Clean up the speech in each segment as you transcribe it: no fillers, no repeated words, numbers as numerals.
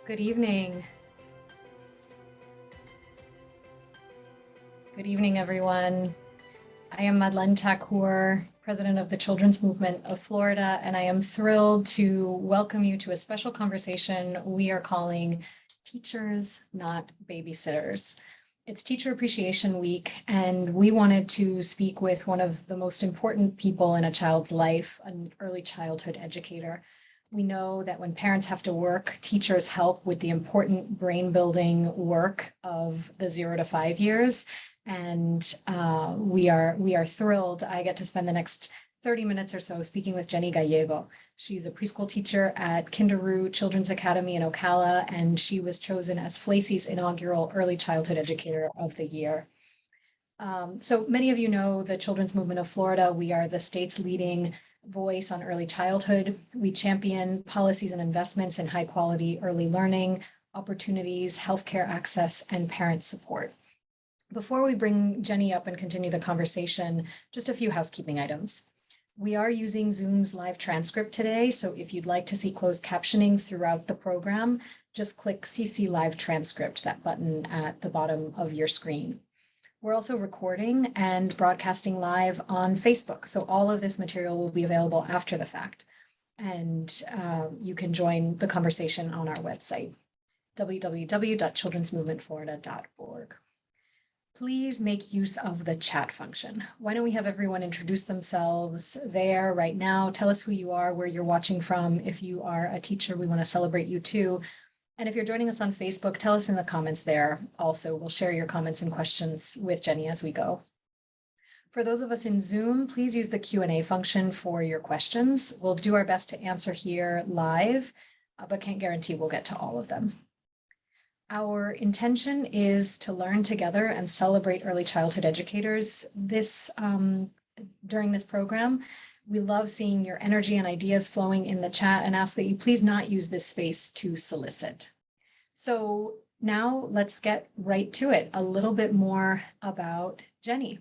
Good evening. Good evening, everyone. I am Madeleine Thakur, president of the Children's Movement of Florida, and I am thrilled to welcome you to a special conversation we are calling Teachers, Not Babysitters. It's Teacher Appreciation Week, and we wanted to speak with one of the most important people in a child's life, an early childhood educator. We know that when parents have to work, teachers help with the important brain building work of the 0 to 5 years. And we are thrilled. I get to spend the next 30 minutes or so speaking with Jenny Gallego. She's a preschool teacher at Kinderoo Children's Academy in Ocala, and she was chosen as FLAEYC's inaugural Early Childhood Educator of the Year. So many of you know the Children's Movement of Florida. We are the state's leading voice on early childhood. We champion policies and investments in high quality early learning, opportunities, healthcare access, and parent support. Before we bring Jenny up and continue the conversation, just a few housekeeping items. We are using Zoom's live transcript today, so if you'd like to see closed captioning throughout the program, just click CC Live Transcript, that button at the bottom of your screen. We're also recording and broadcasting live on Facebook, so all of this material will be available after the fact, and you can join the conversation on our website, www.childrensmovementflorida.org. Please make use of the chat function. Why don't we have everyone introduce themselves there right now? Tell us who you are, where you're watching from. If you are a teacher, we want to celebrate you too. And if you're joining us on Facebook, tell us in the comments there. Also, we'll share your comments and questions with Jenny as we go. For those of us in Zoom, please use the Q&A function for your questions. We'll do our best to answer here live, but can't guarantee we'll get to all of them. Our intention is to learn together and celebrate early childhood educators during this program. We love seeing your energy and ideas flowing in the chat and ask that you please not use this space to solicit. So now let's get right to it. A little bit more about Jenny.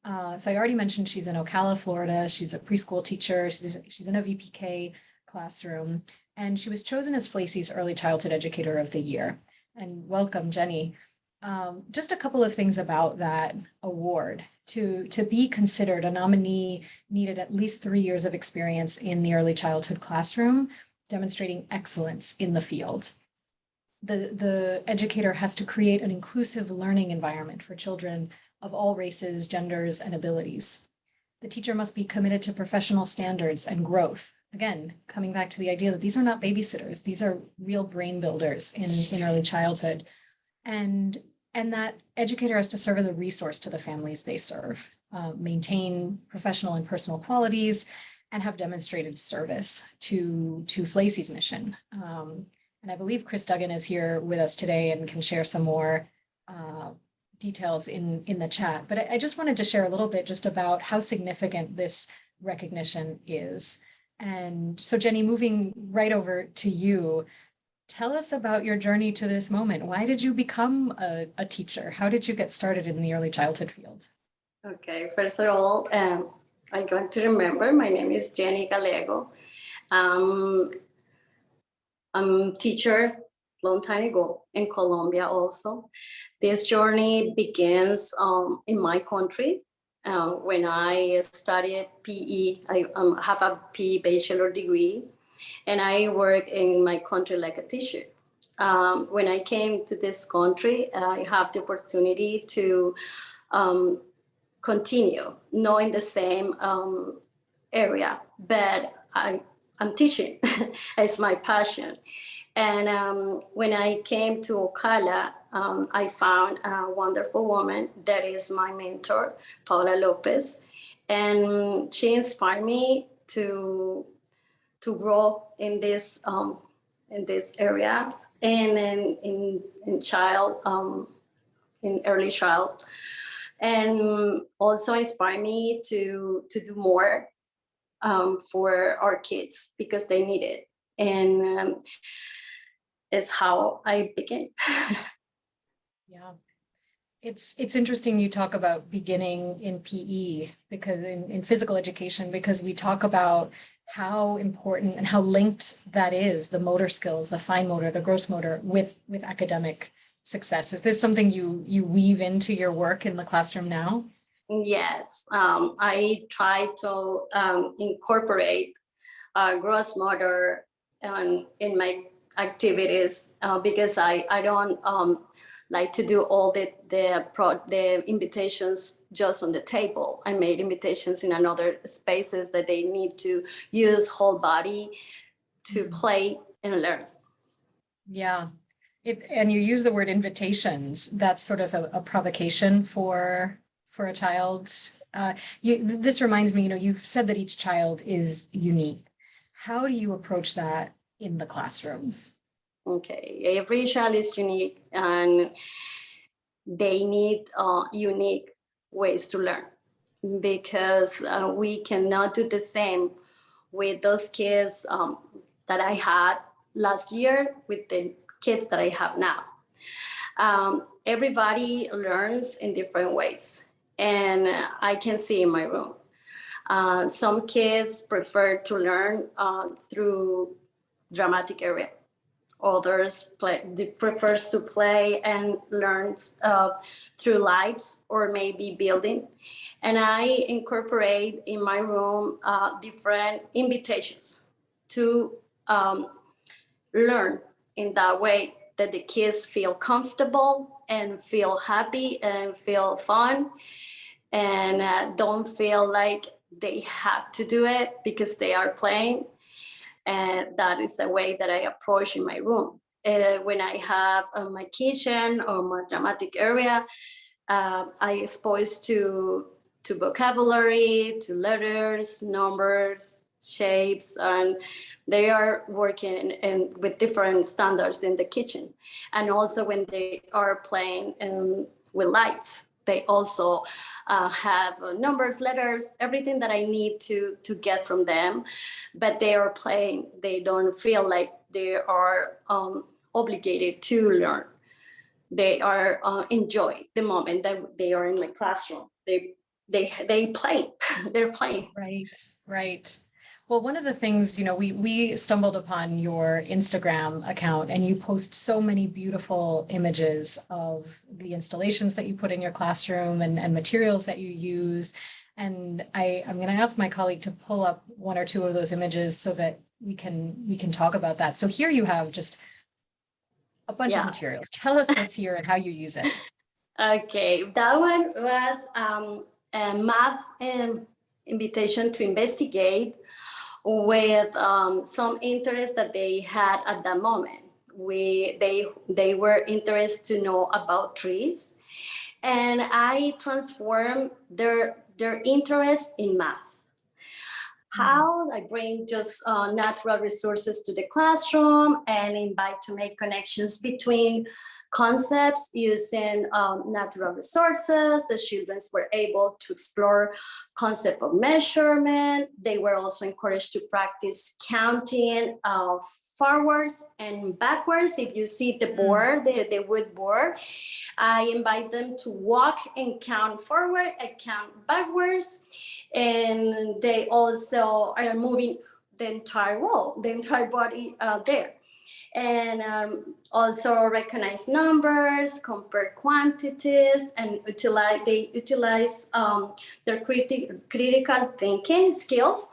So I already mentioned she's in Ocala, Florida. She's a preschool teacher. She's in a VPK classroom, and she was chosen as FLAEYC's Early Childhood Educator of the Year. And welcome, Jenny. Just a couple of things about that award. To be considered a nominee needed at least 3 years of experience in the early childhood classroom, demonstrating excellence in the field. The educator has to create an inclusive learning environment for children of all races, genders, and abilities. The teacher must be committed to professional standards and growth. Again, coming back to the idea that these are not babysitters, these are real brain builders in early childhood. And that educator has to serve as a resource to the families they serve, maintain professional and personal qualities, and have demonstrated service to FLAEYC's mission. And I believe Chris Duggan is here with us today and can share some more details in the chat. But I just wanted to share a little bit just about how significant this recognition is. And so Jenny, moving right over to you, tell us about your journey to this moment. Why did you become a teacher? How did you get started in the early childhood field? Okay, first of all, I'm going to remember my name is Jenny Gallego. I'm a teacher long time ago in Colombia also. This journey begins in my country. When I studied PE, I have a PE bachelor degree, and I work in my country like a teacher. When I came to this country, I have the opportunity to continue, not in the same area, but I'm teaching. It's my passion. And when I came to Ocala, I found a wonderful woman that is my mentor, Paula Lopez, and she inspired me to grow in this area and in early child, and also inspired me to do more for our kids because they need it, and is how I began. Yeah, it's interesting you talk about beginning in PE because in physical education, because we talk about how important and how linked that is, the motor skills, the fine motor, the gross motor with academic success. Is this something you weave into your work in the classroom now? Yes, I try to incorporate gross motor in my activities because I don't like to do all the invitations just on the table. I made invitations in another spaces that they need to use whole body to play and learn. Yeah. And you use the word invitations. That's sort of a provocation for a child. This reminds me, you've said that each child is unique. How do you approach that in the classroom? Okay, every child is unique and they need unique ways to learn because we cannot do the same with those kids that I had last year with the kids that I have now. Everybody learns in different ways, and I can see in my room. Some kids prefer to learn through dramatic area. Others prefers to play and learns through lights or maybe building. And I incorporate in my room different invitations to learn in that way that the kids feel comfortable and feel happy and feel fun and don't feel like they have to do it because they are playing. And that is the way that I approach in my room. When I have my kitchen or my dramatic area, I expose to vocabulary, to letters, numbers, shapes, and they are working with different standards in the kitchen. And also when they are playing with lights, they also have numbers, letters, everything that I need to get from them, but they are playing. They don't feel like they are obligated to learn. They are enjoy the moment that they are in my classroom. They play. They're playing. Right. Well, one of the things, we stumbled upon your Instagram account and you post so many beautiful images of the installations that you put in your classroom and materials that you use. And I'm going to ask my colleague to pull up one or two of those images so that we can talk about that. So here you have just a bunch of materials. Tell us what's here and how you use it. Okay, that one was a math invitation to investigate with some interest that they had at that moment. They were interested to know about trees, and I transformed their interest in math. How I bring just natural resources to the classroom and invite to make connections between concepts using natural resources. The children were able to explore concept of measurement. They were also encouraged to practice counting forwards and backwards. If you see the board, the wood board, I invite them to walk and count forward and count backwards. And they also are moving the entire wall, the entire body there. And also recognize numbers, compare quantities, and they utilize their critical thinking skills,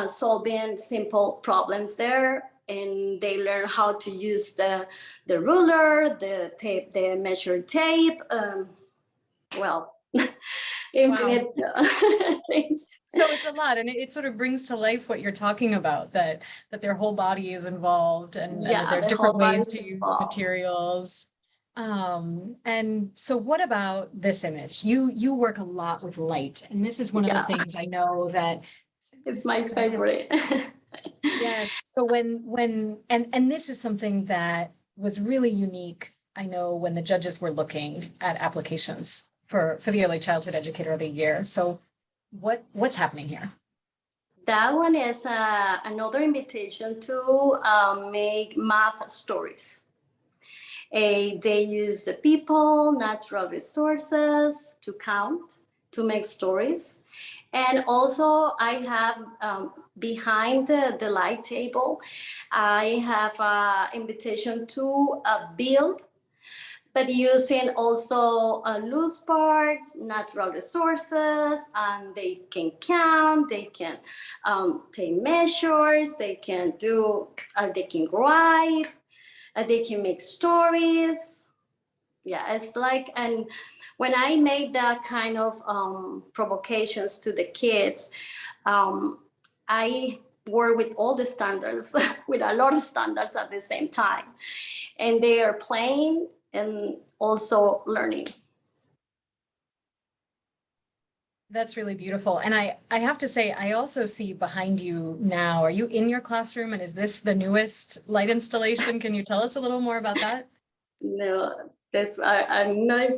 solving simple problems there. And they learn how to use the ruler, the tape, the measure tape. Infinite things. So it's a lot, and it sort of brings to life what you're talking about, that their whole body is involved and that there are different ways to use materials. And so what about this image? You work a lot with light, and this is one of the things I know that it's my favorite. Yes. So and this is something that was really unique, I know, when the judges were looking at applications for the Early Childhood Educator of the Year. So what's happening here? That one is another invitation to make math stories. They use the people, natural resources to count, to make stories. And also I have behind the light table, I have an invitation to build, but using also loose parts, natural resources, and they can count, they can take measures, they can do, they can write, they can make stories. Yeah, it's like, and when I made that kind of provocations to the kids, I work with all the standards, with a lot of standards at the same time. And they are playing and also learning. That's really beautiful. And I have to say, I also see behind you now, are you in your classroom and is this the newest light installation? Can you tell us a little more about that? No, I'm not,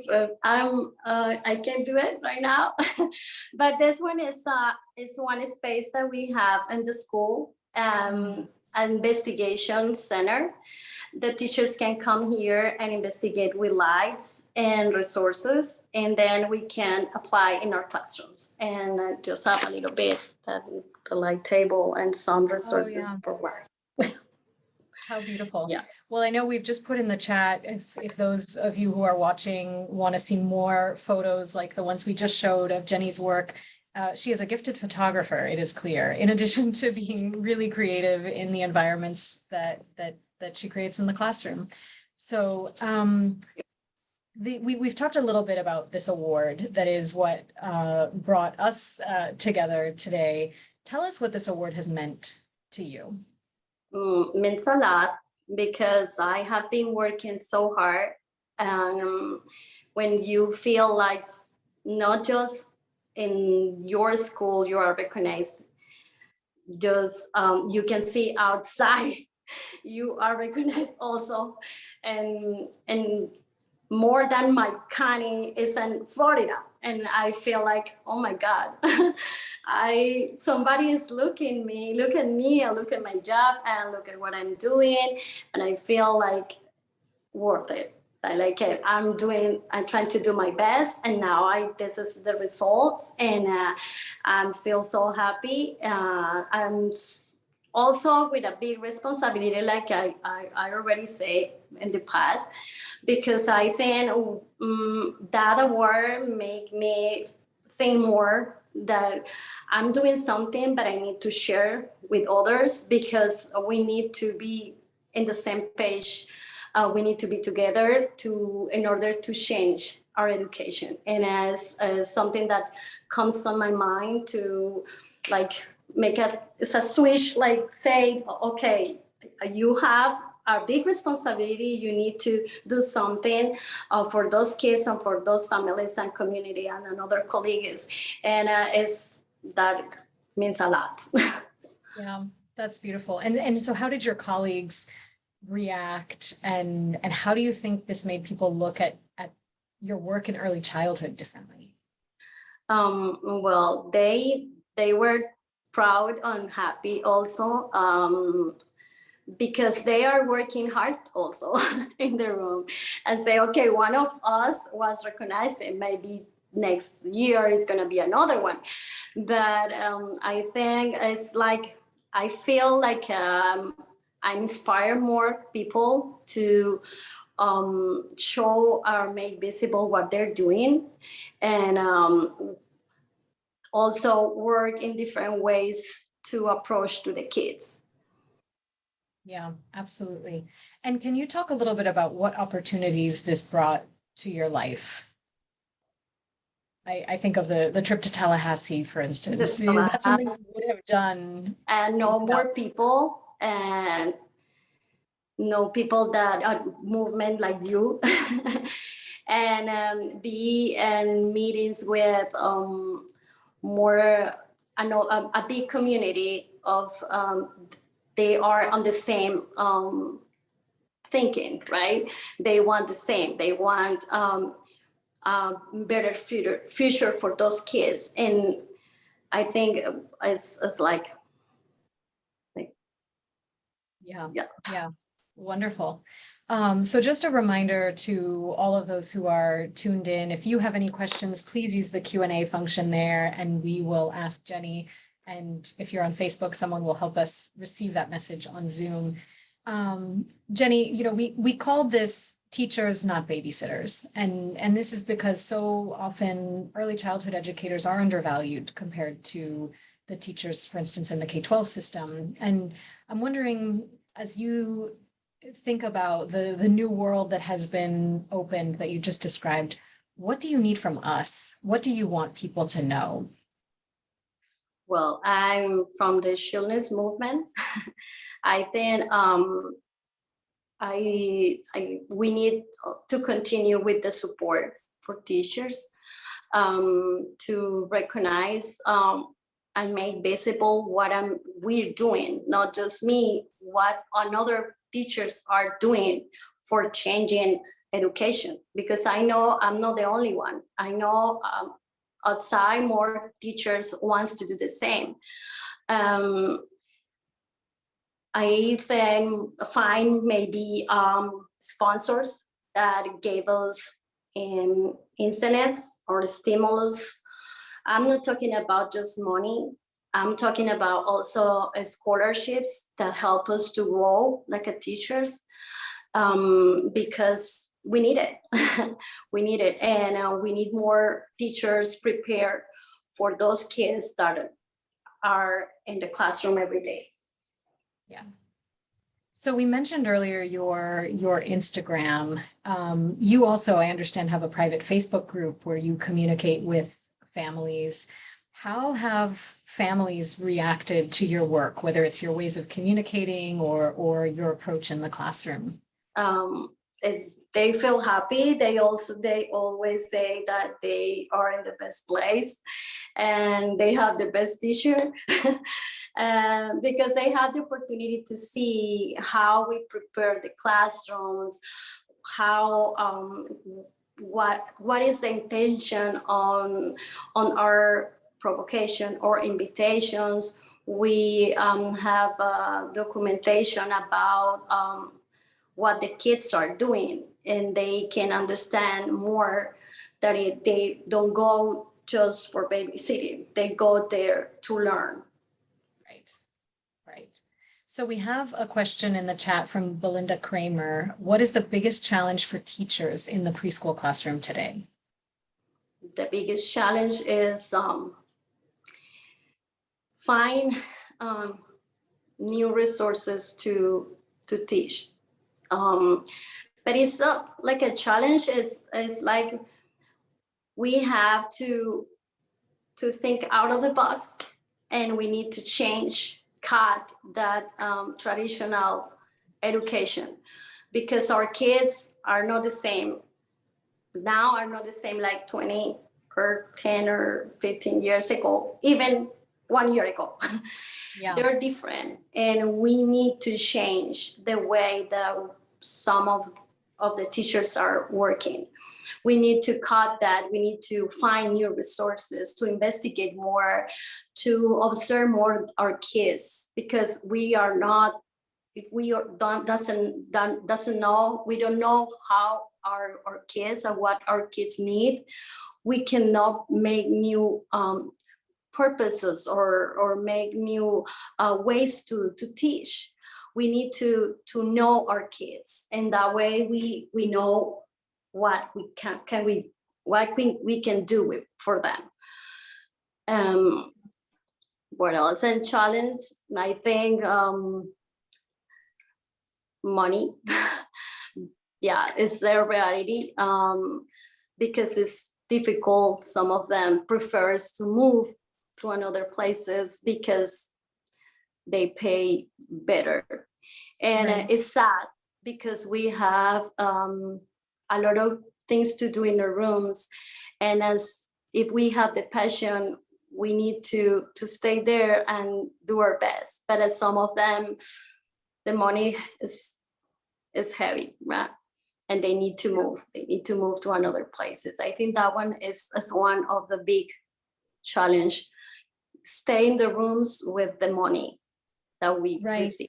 I can't do it right now. But this one is one space that we have in the school, an investigation center. The teachers can come here and investigate with lights and resources, and then we can apply in our classrooms and just have a little bit the light table and some resources for work. How beautiful. Yeah. Well, I know we've just put in the chat, if those of you who are watching want to see more photos like the ones we just showed of Jenny's work, she is a gifted photographer, it is clear, in addition to being really creative in the environments that she creates in the classroom. So we've talked a little bit about this award that is what brought us together today. Tell us what this award has meant to you. Means a lot because I have been working so hard. When you feel like not just in your school you are recognized, just you can see outside you are recognized also, and more than my county is in Florida, and I feel like, oh my God, somebody is looking at me, and look at my job, and look at what I'm doing, and I feel like worth it. I like it. I'm trying to do my best, and now this is the results, and I feel so happy, and also with a big responsibility, like I already said in the past, because I think that award make me think more that I'm doing something, but I need to share with others, because we need to be in the same page. We need to be together in order to change our education. And as something that comes on my mind to like make it's a switch, like say, okay, you have a big responsibility. You need to do something for those kids and for those families and community and other colleagues. And that means a lot. Yeah, that's beautiful. And so how did your colleagues react, and how do you think this made people look at your work in early childhood differently? Well, they were proud and happy also, because they are working hard also in the room, and say, okay, one of us was recognized, and maybe next year is going to be another one. But I think it's like, I feel like I inspire more people to show or make visible what they're doing, and also work in different ways to approach to the kids. Yeah, absolutely. And can you talk a little bit about what opportunities this brought to your life? I think of the trip to Tallahassee, for instance. Is that something you would have done? And know more people, and know people that are movement like you, and be in meetings with more, I know, a big community of they are on the same thinking, right? They want the same. They want better future for those kids, and I think it's like yeah, wonderful. So just a reminder to all of those who are tuned in, if you have any questions, please use the Q&A function there, and we will ask Jenny And if you're on Facebook, someone will help us receive that message on Zoom. Jenny, we called this teachers, not babysitters. And this is because so often early childhood educators are undervalued compared to the teachers, for instance, in the K-12 system. And I'm wondering, as you think about the new world that has been opened that you just described, what do you need from us? What do you want people to know? Well, I'm from the children's movement. I think we need to continue with the support for teachers, to recognize and make visible what we're doing, not just me, what another teachers are doing for changing education. Because I know I'm not the only one. I know outside more teachers wants to do the same. I then find maybe sponsors that gave us incentives or stimulus. I'm not talking about just money. I'm talking about also scholarships that help us to grow like a teachers, because we need it. We need it, and we need more teachers prepared for those kids that are in the classroom every day. Yeah. So we mentioned earlier your Instagram. You also, I understand, have a private Facebook group where you communicate with families. How have families reacted to your work, whether it's your ways of communicating or your approach in the classroom? They feel happy. They always say that they are in the best place and they have the best teacher. Because they have the opportunity to see how we prepare the classrooms, how what is the intention on our provocation or invitations. We have documentation about what the kids are doing, and they can understand more that they don't go just for babysitting. They go there to learn. Right. So we have a question in the chat from Belinda Kramer. What is the biggest challenge for teachers in the preschool classroom today? The biggest challenge is find new resources to teach. But it's not like a challenge. It's like we have to think out of the box, and we need to cut that traditional education, because our kids are not the same now, are not the same like 20 or 10 or 15 years ago, even 1 year ago. Yeah. They're different, and we need to change the way that some of the teachers are working. We need to cut that. We need to find new resources, to investigate more, to observe more our kids, because we are not, if we doesn't know, we don't know how our kids and what our kids need, we cannot make new purposes or make new ways to teach. We need to know our kids, and that way we know what we can do for them. What else? And challenge, I think money. Yeah, it's their reality, because it's difficult. Some of them prefers to move to another places because they pay better. And right. It's sad because we have a lot of things to do in the rooms, and as if we have the passion, we need to stay there and do our best. But as some of them, the money is heavy, right? And they need to move. They need to move to another places. I think that one is one of the big challenge. Stay in the rooms with the money that we receive.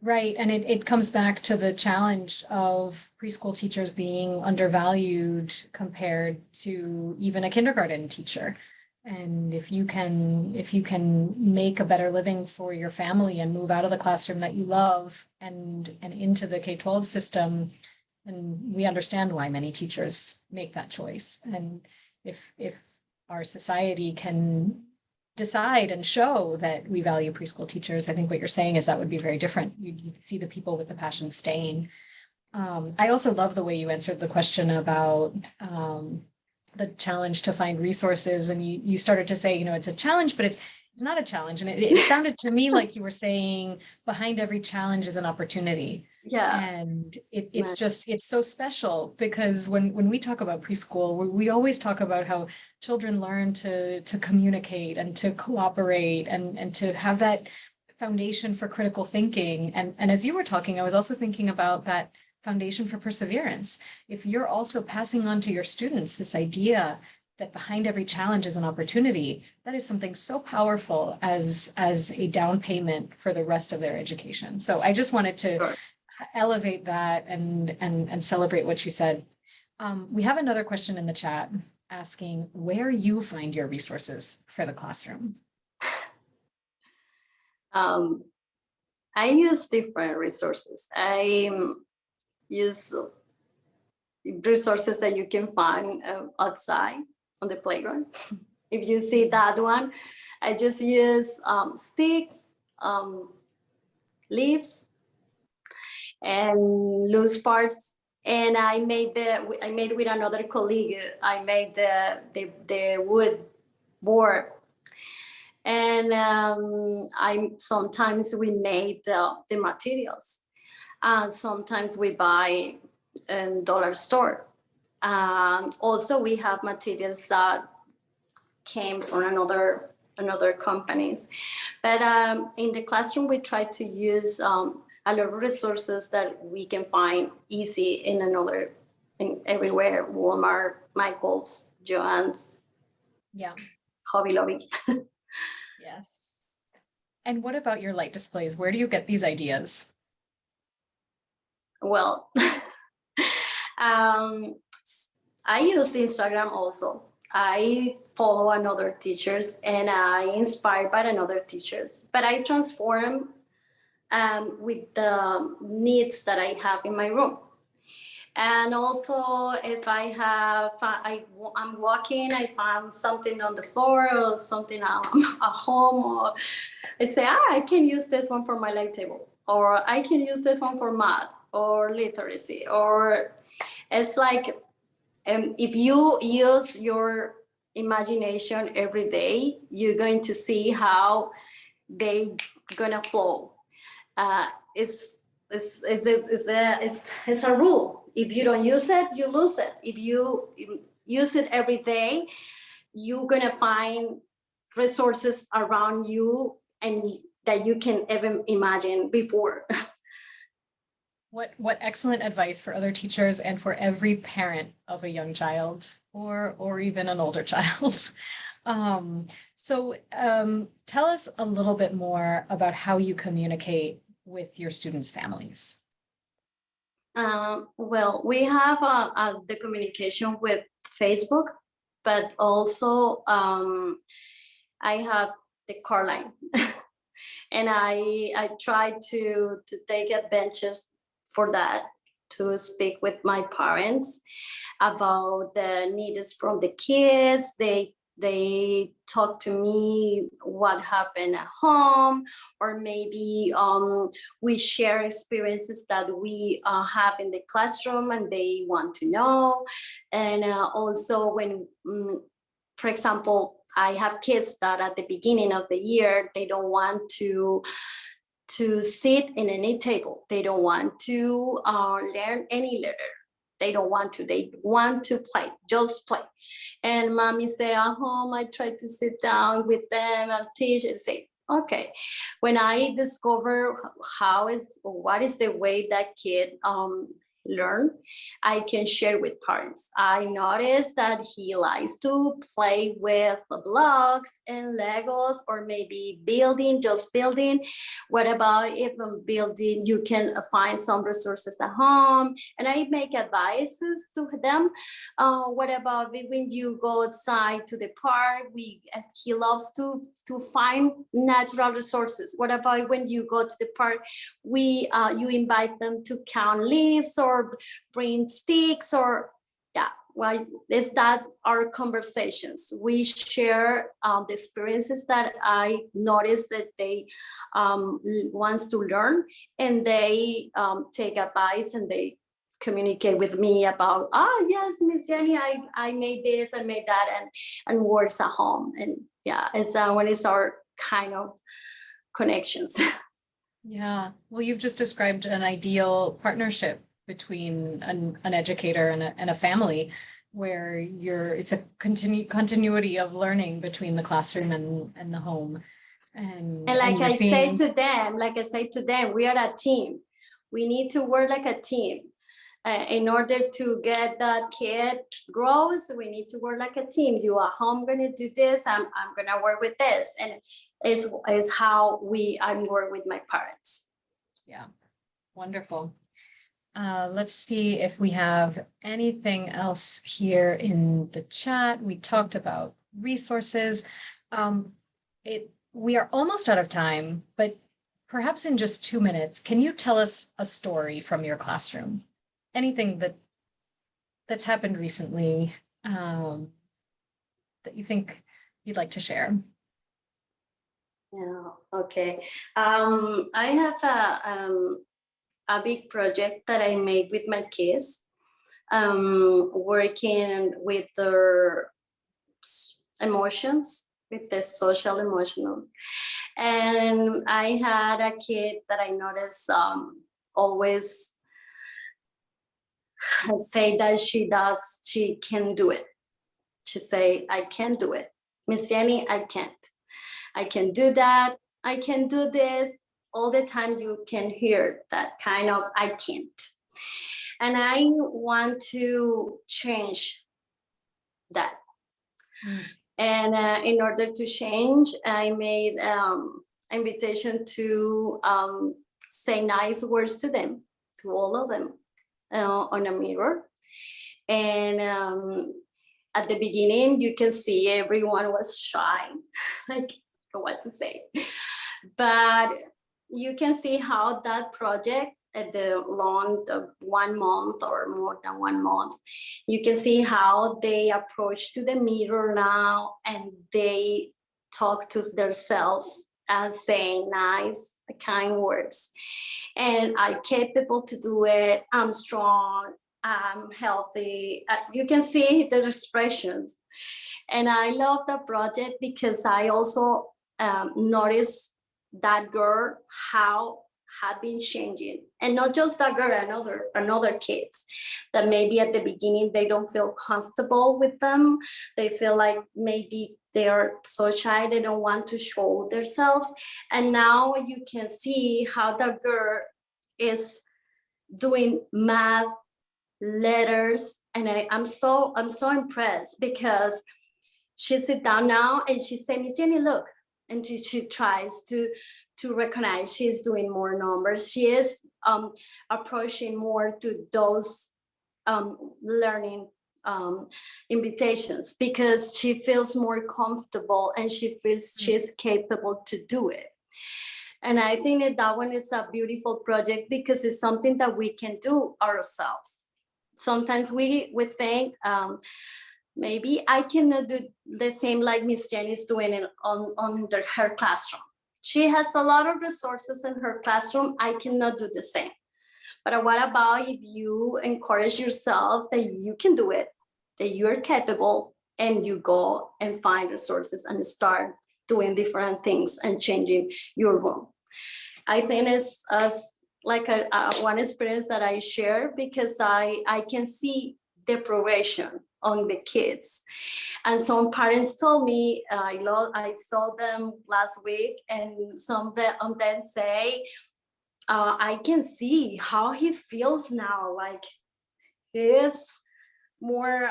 Right. And it comes back to the challenge of preschool teachers being undervalued compared to even a kindergarten teacher. And if you can make a better living for your family and move out of the classroom that you love and into the K-12 system, and we understand why many teachers make that choice. And if our society can decide and show that we value preschool teachers, I think what you're saying is that would be very different. You'd see the people with the passion staying. I also love the way you answered the question about the challenge to find resources. And you started to say, you know, it's a challenge, but it's not a challenge. And it sounded to me like you were saying behind every challenge is an opportunity. Yeah. And it's just, it's so special because when we talk about preschool, we always talk about how children learn to communicate and to cooperate and to have that foundation for critical thinking. And as you were talking, I was also thinking about that foundation for perseverance. If you're also passing on to your students this idea that behind every challenge is an opportunity, that is something so powerful as a down payment for the rest of their education. So I just wanted to elevate that and celebrate what you said. We have another question in the chat asking where you find your resources for the classroom. I use different resources. I use resources that you can find outside on the playground. If you see that one, I just use sticks, leaves, and loose parts. And I made with another colleague. I made the wood board, and sometimes we made the materials. Sometimes we buy dollar store. Also, we have materials that came from another companies. But in the classroom, we try to use a lot of resources that we can find easy in everywhere: Walmart, Michael's, Joann's, yeah, Hobby Lobby. Yes. And what about your light displays? Where do you get these ideas? Well, I use Instagram also. I follow another teachers and I inspired by another teachers, but I transform with the needs that I have in my room. And also, if I'm walking, I found something on the floor or something at home, or I say, I can use this one for my light table, or I can use this one for math or literacy, or it's like if you use your imagination every day, you're going to see how they gonna flow. It's a rule. If you don't use it, you lose it. If you use it every day, you're gonna find resources around you and that you can even imagine before. What excellent advice for other teachers and for every parent of a young child or even an older child. So tell us a little bit more about how you communicate with your students' families. Well, we have the communication with Facebook, but also I have the car line. And I try to take advantage for that, to speak with my parents about the needs from the kids. They talk to me what happened at home, or maybe we share experiences that we have in the classroom and they want to know. And also when, for example, I have kids that at the beginning of the year, they don't want to sit in any table. They don't want to learn any letter. They don't want to. They want to play, just play. And mommy say at home, I try to sit down with them and teach and say, okay. When I discover what is the way that kid learn, I can share with parents. I noticed that he likes to play with blocks and Legos, or maybe building, just building. What about if I'm building, you can find some resources at home, and I make advices to them. What about when you go outside to the park? He loves to find natural resources. What about when you go to the park, you invite them to count leaves or bring sticks, or well, is that our conversations? We share the experiences that I noticed that they wants to learn, and they take advice, and they communicate with me about, yes, Miss Jenny, I made this, I made that, and works at home. And it's when it's our kind of connections. Yeah, well, you've just described an ideal partnership between an educator and a family, where it's a continuity of learning between the classroom and the home. And like I say to them, we are a team. We need to work like a team. In order to get that kid grows, we need to work like a team. You are home gonna do this, I'm gonna work with this. And is how I'm work with my parents. Yeah, wonderful. Let's see if we have anything else here in the chat. We talked about resources. We are almost out of time, but perhaps in just 2 minutes, can you tell us a story from your classroom? Anything that's happened recently that you think you'd like to share? Yeah, okay. I have a big project that I made with my kids, working with their emotions, with the social emotionals. And I had a kid that I noticed always say that she can do it. She say, I can't do it. Miss Jenny, I can't. I can do that. I can do this. All the time you can hear that kind of, I can't. And I want to change that. And in order to change, I made invitation to say nice words to them, to all of them, on a mirror. And at the beginning, you can see everyone was shy, like what to say. But you can see how that project at the 1 month or more than 1 month, you can see how they approach to the mirror now, and they talk to themselves and saying nice, kind words. And I'm capable to do it. I'm strong. I'm healthy. You can see the expressions. And I love the project because I also noticed that girl, how had been changing. And not just that girl, another kids that maybe at the beginning they don't feel comfortable with them. They feel like maybe they are so shy, they don't want to show themselves. And now you can see how that girl is doing math, letters, and I'm so impressed, because she sit down now and she say, Miss Jenny, look, and she tries to recognize she's doing more numbers. She is approaching more to those learning invitations, because she feels more comfortable and she feels she's capable to do it. And I think that one is a beautiful project, because it's something that we can do ourselves. Sometimes we think, maybe I cannot do the same like Miss Jenny is doing on her classroom. She has a lot of resources in her classroom. I cannot do the same. But what about if you encourage yourself that you can do it, that you're capable, and you go and find resources and start doing different things and changing your room? I think it's like one experience that I share, because I can see the progression on the kids. And some parents told me, I saw them last week, and some of them say, I can see how he feels now. Like he is more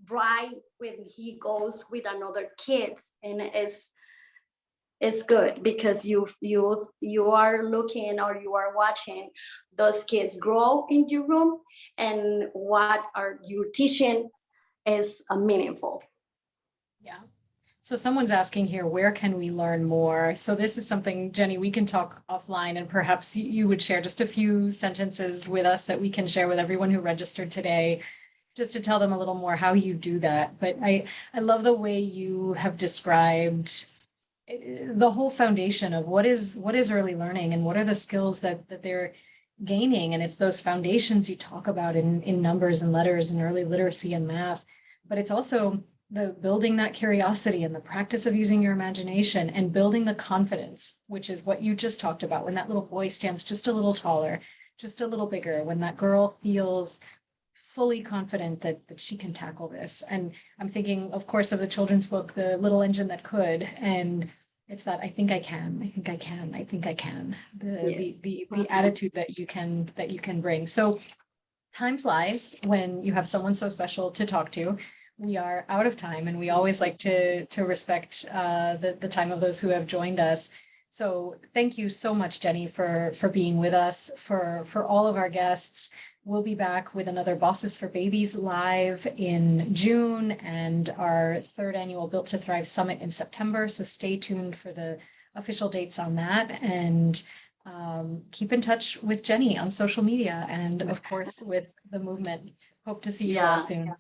bright when he goes with another kids, and it's good because you are looking or you are watching those kids grow in your room, and what are you teaching is meaningful. Yeah. So someone's asking here, where can we learn more? So this is something, Jenny, we can talk offline, and perhaps you would share just a few sentences with us that we can share with everyone who registered today, just to tell them a little more how you do that. But I love the way you have described the whole foundation of what is early learning and what are the skills that they're gaining. And it's those foundations you talk about in numbers and letters and early literacy and math, but it's also the building that curiosity and the practice of using your imagination and building the confidence, which is what you just talked about. When that little boy stands just a little taller, just a little bigger, when that girl feels fully confident that she can tackle this. And I'm thinking, of course, of the children's book, The Little Engine That Could. And it's that I think I can, I think I can, I think I can. Yes. The attitude that you can bring. So time flies when you have someone so special to talk to. We are out of time, and we always like to respect the time of those who have joined us. So thank you so much, Jenny, for being with us, for all of our guests. We'll be back with another Bosses for Babies live in June and our third annual Built to Thrive Summit in September. So stay tuned for the official dates on that, and keep in touch with Jenny on social media and, of course, with the movement. Hope to see you all soon. Yeah.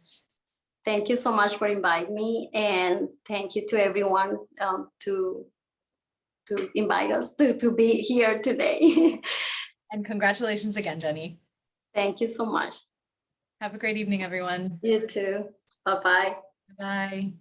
Thank you so much for inviting me, and thank you to everyone to invite us to be here today. And congratulations again, Jenny. Thank you so much. Have a great evening, everyone. You too. Bye-bye. Bye.